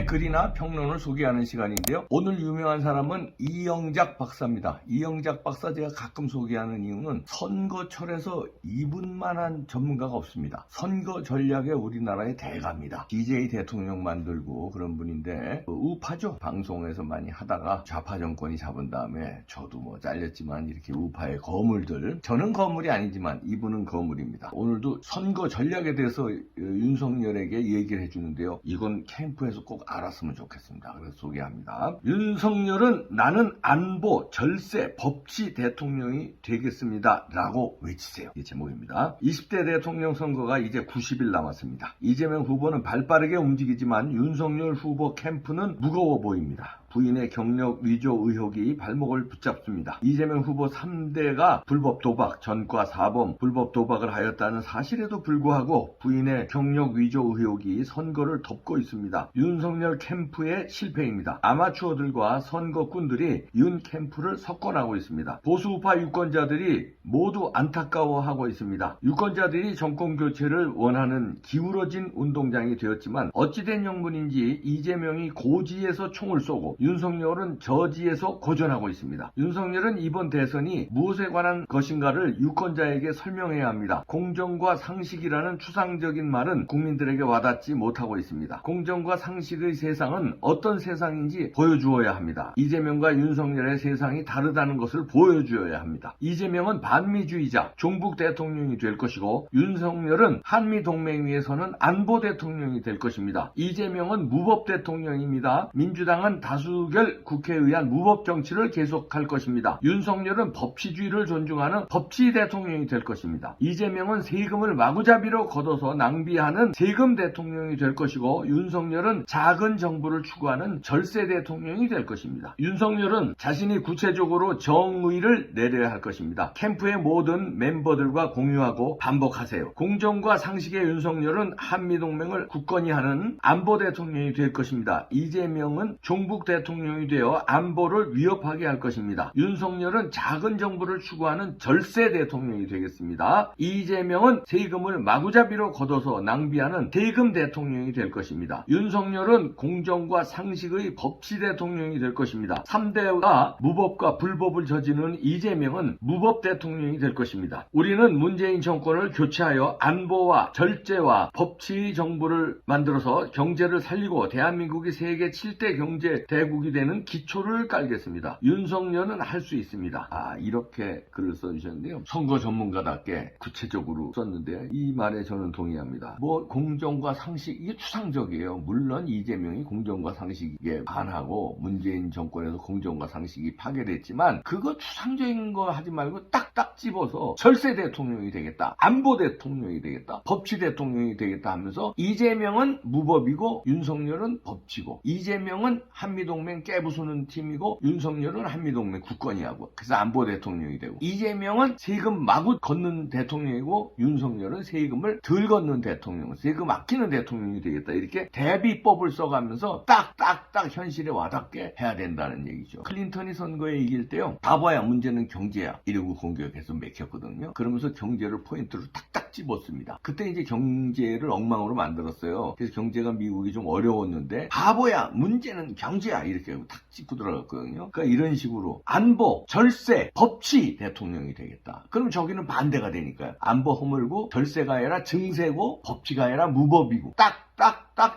이분의 글이나 평론을 소개하는 시간인데요. 오늘 유명한 사람은 이영작 박사입니다. 이영작 박사 제가 가끔 소개하는 이유는 선거철에서 이분만한 전문가가 없습니다. 선거 전략의 우리나라의 대가입니다. DJ 대통령 만들고 그런 분인데 우파죠. 방송에서 많이 하다가 좌파 정권이 잡은 다음에 저도 뭐 잘렸지만 이렇게 우파의 거물들, 저는 거물이 아니지만 이분은 거물입니다. 오늘도 선거 전략에 대해서 윤석열에게 얘기를 해주는데요. 이건 캠프에서 꼭 알았으면 좋겠습니다. 그래서 소개합니다. 윤석열은 나는 안보, 절세, 법치 대통령이 되겠습니다. 라고 외치세요. 이 제목입니다. 20대 대통령 선거가 이제 90일 남았습니다. 이재명 후보는 발빠르게 움직이지만 윤석열 후보 캠프는 무거워 보입니다. 부인의 경력 위조 의혹이 발목을 붙잡습니다. 이재명 후보 3대가 불법 도박, 전과 사범, 불법 도박을 하였다는 사실에도 불구하고 부인의 경력 위조 의혹이 선거를 덮고 있습니다. 윤석열 캠프의 실패입니다. 아마추어들과 선거꾼들이 윤 캠프를 석권하고 있습니다. 보수우파 유권자들이 모두 안타까워하고 있습니다. 유권자들이 정권교체를 원하는 기울어진 운동장이 되었지만 어찌된 영문인지 이재명이 고지에서 총을 쏘고 윤석열은 저지에서 고전하고 있습니다. 윤석열은 이번 대선이 무엇에 관한 것인가를 유권자에게 설명해야 합니다. 공정과 상식이라는 추상적인 말은 국민들에게 와닿지 못하고 있습니다. 공정과 상식의 세상은 어떤 세상인지 보여주어야 합니다. 이재명과 윤석열의 세상이 다르다는 것을 보여주어야 합니다. 이재명은 반미주의자, 종북 대통령이 될 것이고 윤석열은 한미동맹 위에서는 안보 대통령이 될 것입니다. 이재명은 무법 대통령입니다. 민주당은 다수결 국회의한 무법 정치를 계속할 것입니다. 윤석열은 법치주의를 존중하는 법치 대통령이 될 것입니다. 이재명은 세금을 마구잡이로 걷어서 낭비하는 세금 대통령이 될 것이고 윤석열은 작은 정부를 추구하는 절세 대통령이 될 것입니다. 윤석열은 자신이 구체적으로 정의를 내려야 할 것입니다. 캠프의 모든 멤버들과 공유하고 반복하세요. 공정과 상식의 윤석열은 한미동맹을 굳건히 하는 안보 대통령이 될 것입니다. 이재명은 종북 대통령이 되어 안보를 위협하게 할 것입니다. 윤석열은 작은 정부를 추구하는 절세 대통령이 되겠습니다. 이재명은 세금을 마구잡이로 걷어서 낭비하는 세금 대통령이 될 것입니다. 윤석열은 공정과 상식의 법치 대통령이 될 것입니다. 3대가 무법과 불법을 저지르는 이재명은 무법 대통령이 될 것입니다. 우리는 문재인 정권을 교체하여 안보와 절제와 법치 정부를 만들어서 경제를 살리고 대한민국이 세계 7대 경제 대국이 되는 기초를 깔겠습니다. 윤석열은 할 수 있습니다. 이렇게 글을 써주셨는데요. 선거 전문가답게 구체적으로 썼는데 이 말에 저는 동의합니다. 공정과 상식, 이게 추상적이에요. 물론 이재명이 공정과 상식에 반하고 문재인 정권에서 공정과 상식이 파괴됐지만 그거 추상적인 거 하지 말고 딱딱 집어서 절세 대통령이 되겠다, 안보 대통령이 되겠다, 법치 대통령이 되겠다 하면서 이재명은 무법이고 윤석열은 법치고 이재명은 한미동맹 깨부수는 팀이고 윤석열은 한미동맹 굳건히 하고 그래서 안보 대통령이 되고 이재명은 세금 마구 걷는 대통령이고 윤석열은 세금을 덜 걷는 대통령, 세금 아끼는 대통령이 되겠다. 이렇게 대비법을 써가면서 딱딱딱 현실에 와닿게 해야 된다는 얘기죠. 클린턴이 선거에 이길 때요, 바보야 문제는 경제야 이러고 공격해서 맥혔거든요. 그러면서 경제를 포인트로 탁탁 집었습니다. 그때 이제 경제를 엉망으로 만들었어요. 그래서 경제가 미국이 좀 어려웠는데 바보야 문제는 경제야 이렇게 하고 탁 짚고 들어갔거든요. 그러니까 이런 식으로 안보, 절세, 법치 대통령이 되겠다. 그럼 저기는 반대가 되니까요. 안보 허물고 절세가 아니라 증세고 법치가 아니라 무법이고 딱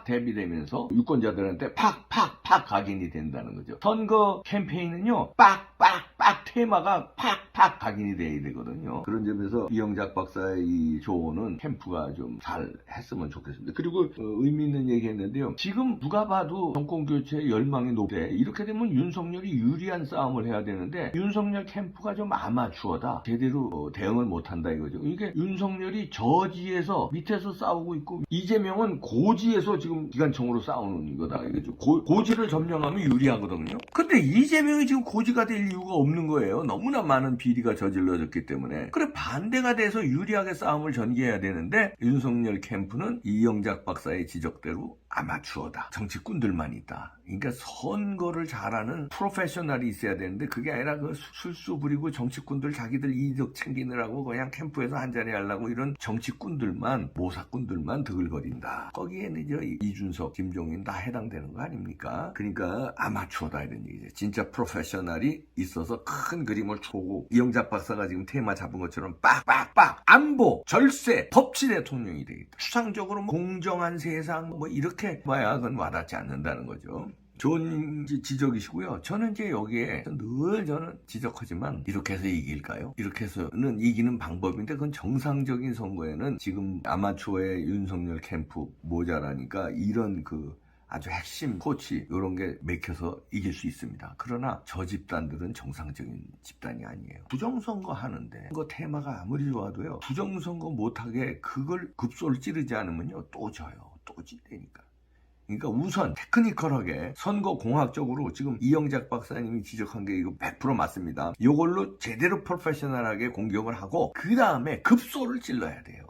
대비되면서 유권자들한테 팍팍팍 각인이 된다는 거죠. 선거 캠페인은요, 빡 테마가 팍팍 각인이 돼야 되거든요. 그런 점에서 이영작 박사의 이 조언은 캠프가 좀 잘 했으면 좋겠습니다. 그리고 의미 있는 얘기 했는데요. 지금 누가 봐도 정권교체의 열망이 높대. 이렇게 되면 윤석열이 유리한 싸움을 해야 되는데 윤석열 캠프가 좀 아마추어다. 제대로 대응을 못한다 이거죠. 이게 윤석열이 저지에서 밑에서 싸우고 있고 이재명은 고지에서 지금 기관총으로 싸우는 거다 이거죠. 고지를 점령하면 유리하거든요. 근데 이재명이 지금 고지가 될 이유가 없는 없는 거예요. 너무나 많은 비리가 저질러졌기 때문에. 그래 반대가 돼서 유리하게 싸움을 전개해야 되는데 윤석열 캠프는 이영작 박사의 지적대로 아마추어다. 정치꾼들만 있다. 그러니까 선거를 잘하는 프로페셔널이 있어야 되는데 그게 아니라 그 술수 부리고 정치꾼들 자기들 이득 챙기느라고 그냥 캠프에서 한자리 하려고 이런 정치꾼들만 모사꾼들만 드글거린다. 거기에는 이제 이준석, 김종인 다 해당되는 거 아닙니까? 그러니까 아마추어다 이런 얘기죠. 진짜 프로페셔널이 있어서 큰 그림을 보고 이영작 박사가 지금 테마 잡은 것처럼 빡빡빡 안보, 절세, 법치 대통령이 되겠다. 추상적으로 공정한 세상 뭐 이렇게 봐야 그건 와닿지 않는다는 거죠. 좋은 지적이시고요. 저는 이제 여기에 늘 저는 지적하지만 이렇게 해서 이길까요? 이렇게 해서는 이기는 방법인데 그건 정상적인 선거에는 지금 아마추어의 윤석열 캠프 모자라니까 이런 그 아주 핵심 코치 이런 게 맥혀서 이길 수 있습니다. 그러나 저 집단들은 정상적인 집단이 아니에요. 부정선거 하는데 그 테마가 아무리 좋아도요. 부정선거 못하게 그걸 급소를 찌르지 않으면요. 또 져요. 또 진다니까. 그러니까 우선 테크니컬하게 선거공학적으로 지금 이영작 박사님이 지적한 게 이거 100% 맞습니다. 이걸로 제대로 프로페셔널하게 공격을 하고 그 다음에 급소를 찔러야 돼요.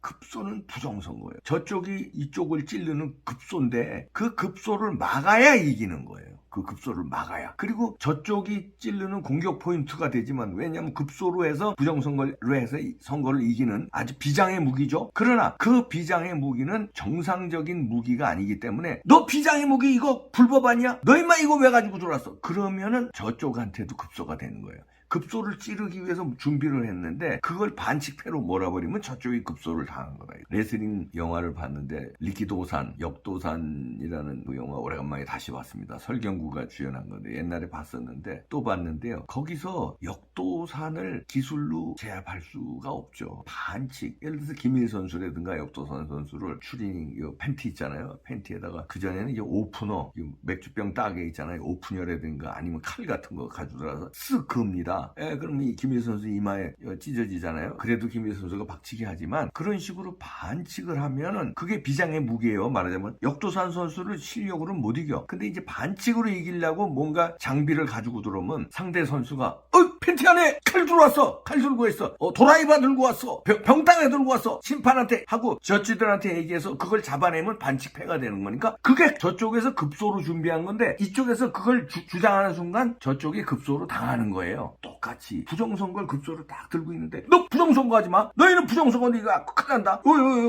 급소는 부정선거예요. 저쪽이 이쪽을 찌르는 급소인데 그 급소를 막아야 이기는 거예요. 그 급소를 막아야. 그리고 저쪽이 찌르는 공격 포인트가 되지만 왜냐하면 급소로 해서 부정선거로 해서 선거를 이기는 아주 비장의 무기죠. 그러나 그 비장의 무기는 정상적인 무기가 아니기 때문에 너 비장의 무기 이거 불법 아니야? 너 임마 이거 왜 가지고 들어왔어? 그러면은 저쪽한테도 급소가 되는 거예요. 급소를 찌르기 위해서 준비를 했는데 그걸 반칙패로 몰아버리면 저쪽이 급소를 당한 거다. 레슬링 영화를 봤는데 리키도산, 역도산이라는 그 영화 오래간만에 다시 봤습니다. 설경구가 주연한 건데 옛날에 봤었는데 또 봤는데요. 거기서 역도산을 기술로 제압할 수가 없죠. 반칙. 예를 들어서 김일 선수라든가 역도산 선수를 추리닝 요 팬티 있잖아요. 팬티에다가 그전에는 이제 오프너, 맥주병 따개 있잖아요. 오프너라든가 아니면 칼 같은 거 가져들어서 쓱 그읍니다. 그럼 이 김일 선수 이마에 찢어지잖아요. 그래도 김일 선수가 박치기 하지만 그런 식으로 반칙을 하면은 그게 비장의 무기예요. 말하자면 역도산 선수를 실력으로 못 이겨. 근데 이제 반칙으로 이기려고 뭔가 장비를 가지고 들어오면 상대 선수가 팬티 안에 칼 들어왔어. 칼 들고 있어. 도라이바 들고 왔어. 병땅에 들고 왔어. 심판한테 하고 저치들한테 얘기해서 그걸 잡아내면 반칙패가 되는 거니까 그게 저쪽에서 급소로 준비한 건데 이쪽에서 그걸 주장하는 순간 저쪽이 급소로 당하는 거예요. 똑같이 부정선거를 급소로 딱 들고 있는데 너 부정선거 하지 마. 너희는 부정선거 네가 큰일 난다.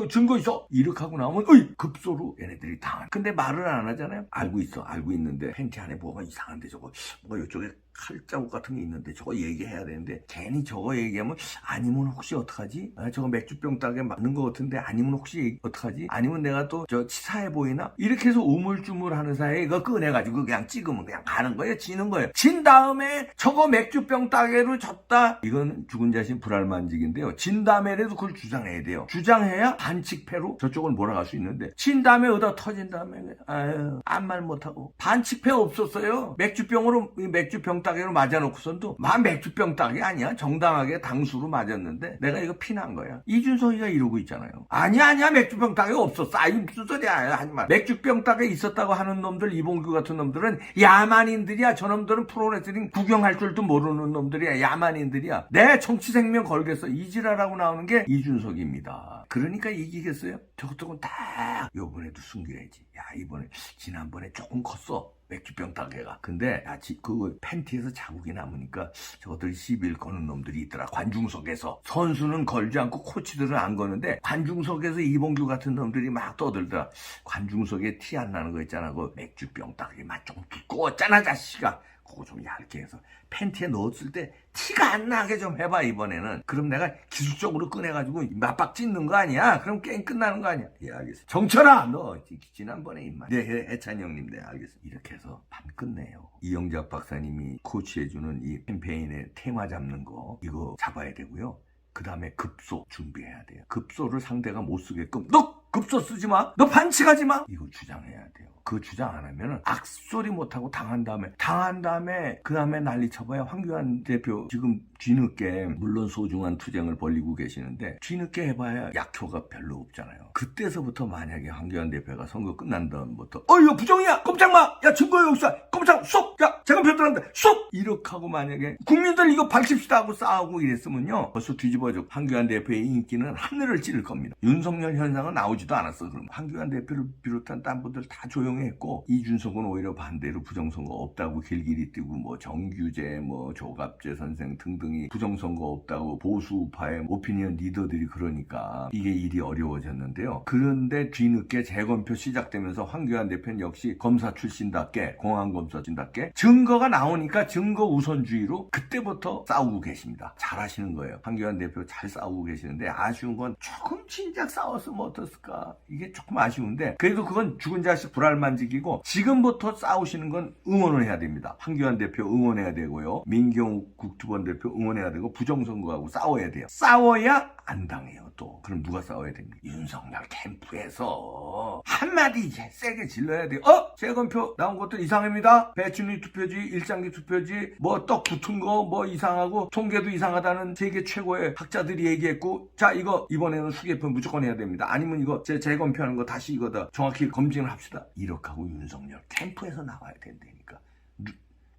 증거 있어. 이렇게 하고 나오면 급소로 얘네들이 당한. 근데 말을 안 하잖아요. 알고 있어. 알고 있는데 팬티 안에 뭐가 이상한데 저거 뭐가 이쪽에 칼자국 같은 게 있는데 저거 얘기해야 되는데 괜히 저거 얘기하면 아니면 혹시 어떡하지? 저거 맥주병 따게 맞는 것 같은데 아니면 혹시 어떡하지? 아니면 내가 또 저 치사해 보이나? 이렇게 해서 우물쭈물하는 사이에 이거 꺼내가지고 그냥 찍으면 그냥 가는 거예요. 지는 거예요. 진 다음에 저거 맥주병 따개로 졌다. 이건 죽은 자신 불알만직인데요. 진 다음에라도 그걸 주장해야 돼요. 주장해야 반칙패로 저쪽을 몰아갈 수 있는데 진 다음에 얻어 터진 다음에 아유 아무 말 못하고 반칙패 없었어요. 맥주병으로 맥주병 따개로 맞아놓고선도 맥주병 따개 아니야. 정당하게 당수로 맞았는데 내가 이거 피난 거야. 이준석이가 이러고 있잖아요. 아니야 맥주병 따개 없었어. 아이 무슨 소리야 하지마. 맥주병 따개 있었다고 하는 놈들 이봉규 같은 놈들은 야만인들이야. 저놈들은 프로레슬링 구경할 줄도 모르는 놈들이야. 야만인들이야. 내 정치 생명 걸겠어. 이지라라고 나오는 게 이준석입니다. 그러니까 이기겠어요? 저것저건 다 요번에도 숨겨야지. 야 이번에 지난번에 조금 컸어. 맥주병 따개가. 근데 그 팬티에서 자국이 남으니까 저것들이 시비를 거는 놈들이 있더라. 관중석에서. 선수는 걸지 않고 코치들은 안 거는데 관중석에서 이봉규 같은 놈들이 막 떠들더라. 관중석에 티 안 나는 거 있잖아. 그 맥주병 따개 맛 좀 두꺼웠잖아 자식아. 그거 좀 얇게 해서 팬티에 넣었을 때 티가 안 나게 좀 해봐 이번에는. 그럼 내가 기술적으로 꺼내가지고 맞박 찢는 거 아니야? 그럼 게임 끝나는 거 아니야? 예 알겠어. 정철아 너 지난번에 임마. 네 해찬 형님 네 알겠어. 이렇게 해서 반 끝내요. 이영작 박사님이 코치해주는 이 캠페인의 테마 잡는 거 이거 잡아야 되고요. 그 다음에 급소 준비해야 돼요. 급소를 상대가 못 쓰게끔 너 급소 쓰지 마. 너 반칙하지 마. 이거 주장해야 돼요. 그 주장 안 하면은 악소리 못하고 당한 다음에 그 다음에 난리 쳐봐야 황교안 대표 지금 뒤늦게 물론 소중한 투쟁을 벌이고 계시는데 뒤늦게 해봐야 약효가 별로 없잖아요. 그때서부터 만약에 황교안 대표가 선거 끝난 다음부터 이거 부정이야 꼼짝 마. 야 증거 여기 있어 꼼짝 쏙. 야 재검표 들어간다 쏙. 이렇게 하고 만약에 국민들 이거 밝힙시다 하고 싸우고 이랬으면요 벌써 뒤집어져. 황교안 대표의 인기는 하늘을 찌를 겁니다. 윤석열 현상은 나오지도 않았어. 그럼 황교안 대표를 비롯한 딴 분들 다 조용했고 이준석은 오히려 반대로 부정선거 없다고 길길이 뛰고 뭐 정규재 뭐 조갑재 선생 등등이 부정선거 없다고 보수파의 오피니언 리더들이 그러니까 이게 일이 어려워졌는데요. 그런데 뒤늦게 재검표 시작되면서 황교안 대표는 역시 검사 출신답게 공안검사 출신답게 증거가 나오니까 증거 우선주의로 그때부터 싸우고 계십니다. 잘하시는 거예요. 황교안 대표 잘 싸우고 계시는데 아쉬운 건 조금 진작 싸웠으면 어땠을까. 이게 조금 아쉬운데 그래도 그건 죽은 자식 불알만지기고 지금부터 싸우시는 건 응원을 해야 됩니다. 황교안 대표 응원해야 되고요. 민경욱 국토본 대표 응원해야 되고 부정선거하고 싸워야 돼요. 싸워야 안 당해요. 또 그럼 누가 싸워야 됩니까? 윤석열 캠프에서 한마디 세게 질러야 돼요. 재검표 나온 것도 이상합니다. 배춘희 투표지 일장기 투표지 뭐 떡 붙은 거 뭐 이상하고 통계도 이상하다는 세계 최고의 학자들이 얘기했고 자 이거 이번에는 수개표 무조건 해야 됩니다. 아니면 이거 재검표하는 거 다시 이거 다 정확히 검증을 합시다. 이렇게 하고 윤석열 캠프에서 나와야 된다니까.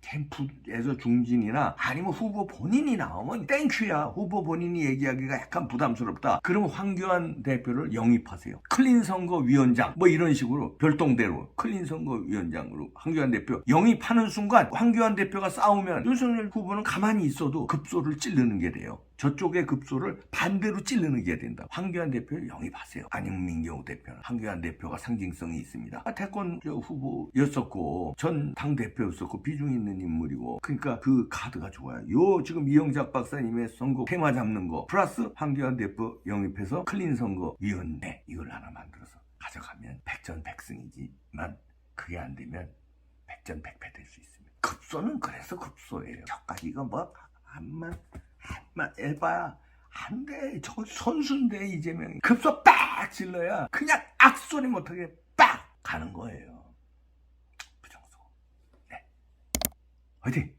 캠프에서 중진이나 아니면 후보 본인이 나오면 땡큐야. 후보 본인이 얘기하기가 약간 부담스럽다. 그러면 황교안 대표를 영입하세요. 클린선거위원장 뭐 이런 식으로 별동대로 클린선거위원장으로 황교안 대표 영입하는 순간 황교안 대표가 싸우면 윤석열 후보는 가만히 있어도 급소를 찌르는 게 돼요. 저쪽의 급소를 반대로 찌르는 게 된다. 황교안 대표를 영입하세요. 아니면 민경욱 대표는. 황교안 대표가 상징성이 있습니다. 태권 후보였었고 전 당대표였었고 비중 있는 인물이고 그러니까 그 카드가 좋아요. 요 지금 이영작 박사님의 선거 테마 잡는 거 플러스 황교안 대표 영입해서 클린선거위원회 이걸 하나 만들어서 가져가면 백전백승이지만 그게 안 되면 백전백패 될 수 있습니다. 급소는 그래서 급소예요. 저까지 이거 뭐 한만 해봐야 안 돼. 저 선수인데 이재명이 급소 빡 질러야 그냥 악소리 못하게 빡 가는 거예요. 부정선거. 네. 화이팅!